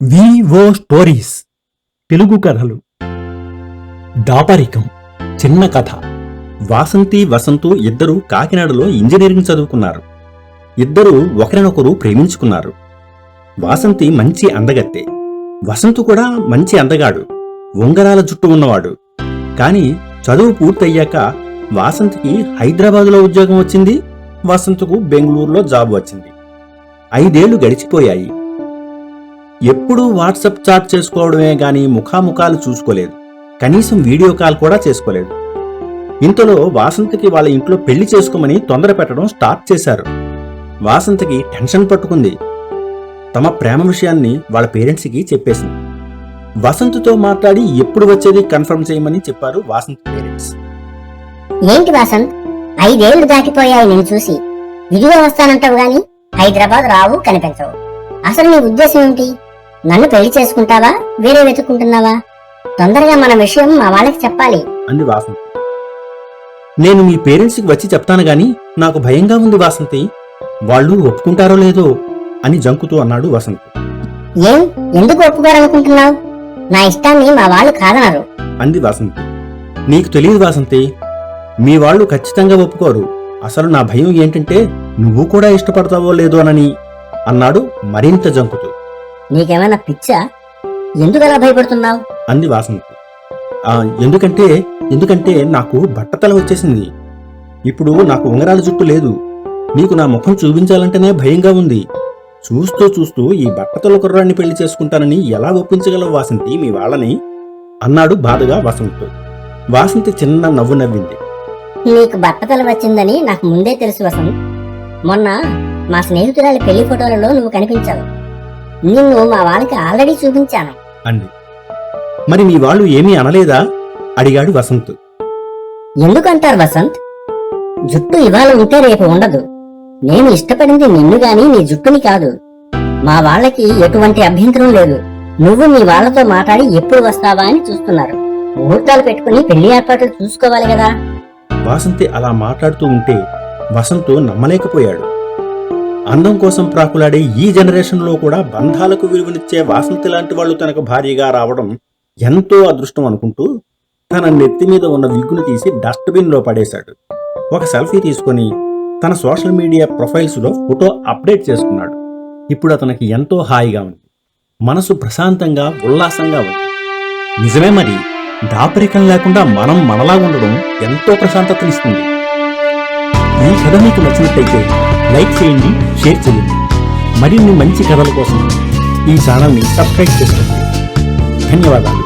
Vivo stories Telugu కథలు. దాపరికం. చిన్న కథ. వాసంతి వసంతు ఇద్దరూ కాకినాడలో ఇంజనీరింగ్ చదువుకున్నారు. ఇద్దరూ ఒకరినొకరు ప్రేమించుకున్నారు. వాసంతి మంచి అందగత్తె, వసంతు కూడా మంచి అందగాడు, ఉంగరాల జుట్టు ఉన్నవాడు. కాని చదువు పూర్తయ్యాక వాసంతికి హైదరాబాదులో ఉద్యోగం వచ్చింది, వసంతుకు బెంగళూరులో జాబ్ వచ్చింది. 5 ఏళ్లు గడిచిపోయాయి. ఎప్పుడూ వాట్సాప్ చాట్ చేసుకోవడమే గాని ముఖాముఖాలు చూసుకోలేదు. కనీసం వీడియో కాల్ కూడా చేసుకోలేదు. ఇంతలో వాసంతికి వాళ్ళ ఇంట్లో పెళ్లి చేసుకోమని తొందర పెట్టడం స్టార్ట్ చేశారు. వాసంతికి టెన్షన్ పట్టుకుంది. తమ ప్రేమ విషయాన్ని వాళ్ళ పేరెంట్స్కి చెప్పేసింది. వసంతితో మాట్లాడి ఎప్పుడు వచ్చేది కన్ఫర్మ్ చేయమని చెప్పారు వాసంతి పేరెంట్స్. ఏంటి వాసంత్, 5 ఏళ్లు దాటిపోయాయి నేను చూసి. ఇదిగో వస్తానంటావు గాని హైదరాబాద్ రావు, కనిపించవు. అసలు నీ ఉద్దేశం ఏంటి? నన్ను పెళ్లి చేసుకుంటావా, వేరే వెతుక్కుంటున్నావా? తొందరగా మన విషయం మా వాళ్ళకి చెప్పాలి అంది వాసంతి. నేను మీ పేరెంట్స్కి వచ్చి చెప్తాను గాని నాకు భయంగా ఉంది వాసంతి, వాళ్ళు ఒప్పుకుంటారో లేదో అని జంకుతూ అన్నాడు వసంత్. ఏం, ఎందుకు ఒప్పుకోరనుకుంటున్నావు? నా ఇష్టాన్ని మా వాళ్ళు కాదనరు అంది వాసంతి. నీకు తెలియదు వాసంతి, మీ వాళ్ళు ఖచ్చితంగా ఒప్పుకోరు. అసలు నా భయం ఏంటంటే నువ్వు కూడా ఇష్టపడతావో లేదో అని అన్నాడు మరింత జంకుతూ. నీకేమైనా పిచ్చా? ఎందుకలా భయపడుతున్నావు అంది వాసంతి. ఎందుకంటే నాకు బట్టతల వచ్చేసింది. ఇప్పుడు నాకు ఉంగరాల జుట్టు లేదు. నీకు నా ముఖం చూపించాలంటేనే భయంగా ఉంది. చూస్తూ ఈ బట్టతల కుర్రాన్ని పెళ్లి చేసుకుంటానని ఎలా ఒప్పించగలవు వాసంతి మీ వాళ్ళని అన్నాడు బాధగా వసంత్. వాసంతి చిన్న నవ్వు నవ్వింది. నీకు బట్టతల వచ్చిందని నాకు ముందే తెలుసు వసంత్. మొన్న మా స్నేహితురాలి పెళ్లి ఫోటోలలో నువ్వు కనిపించావు. నిన్ను మా వాళ్ళకి ఆల్రెడీ చూపించాను అంది. మరి మీ వాళ్ళు ఏమీ అనలేదా అడిగాడు వసంత్. ఎందుకంటారు వసంత్? జుట్టు ఇవాళ ఉంటే రేపు ఉండదు. నేను ఇష్టపడింది నిన్ను గాని నీ జుట్టుని కాదు. మా వాళ్ళకి ఎటువంటి అభ్యంతరం లేదు. నువ్వు మీ వాళ్లతో మాట్లాడి ఎప్పుడు వస్తావా అని చూస్తున్నారు. ముహూర్తాలు పెట్టుకుని పెళ్లి ఏర్పాట్లు చూసుకోవాలి కదా. వాసంతి అలా మాట్లాడుతూ ఉంటే వసంత్ నమ్మలేకపోయాడు. అందం కోసం ప్రాకులాడే ఈ జనరేషన్లో కూడా బంధాలకు విలువనిచ్చే వాసంతి లాంటి వాళ్ళు తనకు భార్యగా రావడం ఎంతో అదృష్టం అనుకుంటూ తన నెత్తి మీద ఉన్న విగ్గును తీసి డస్ట్బిన్ లో పడేశాడు. ఒక సెల్ఫీ తీసుకుని తన సోషల్ మీడియా ప్రొఫైల్స్ లో ఫోటో అప్డేట్ చేసుకున్నాడు. ఇప్పుడు అతనికి ఎంతో హాయిగా ఉంది. మనసు ప్రశాంతంగా ఉల్లాసంగా ఉంది. నిజమే, మరి దాపరికం లేకుండా మనం మనలా ఉండడం ఎంతో ప్రశాంతతనిస్తుంది. ఈ కథ మీకు నచ్చినట్లయితే లైక్ చేయండి, షేర్ చేయండి. మరిన్ని మంచి కథల కోసం ఈ ఛానల్ని సబ్స్క్రైబ్ చేసుకోండి. ధన్యవాదాలు.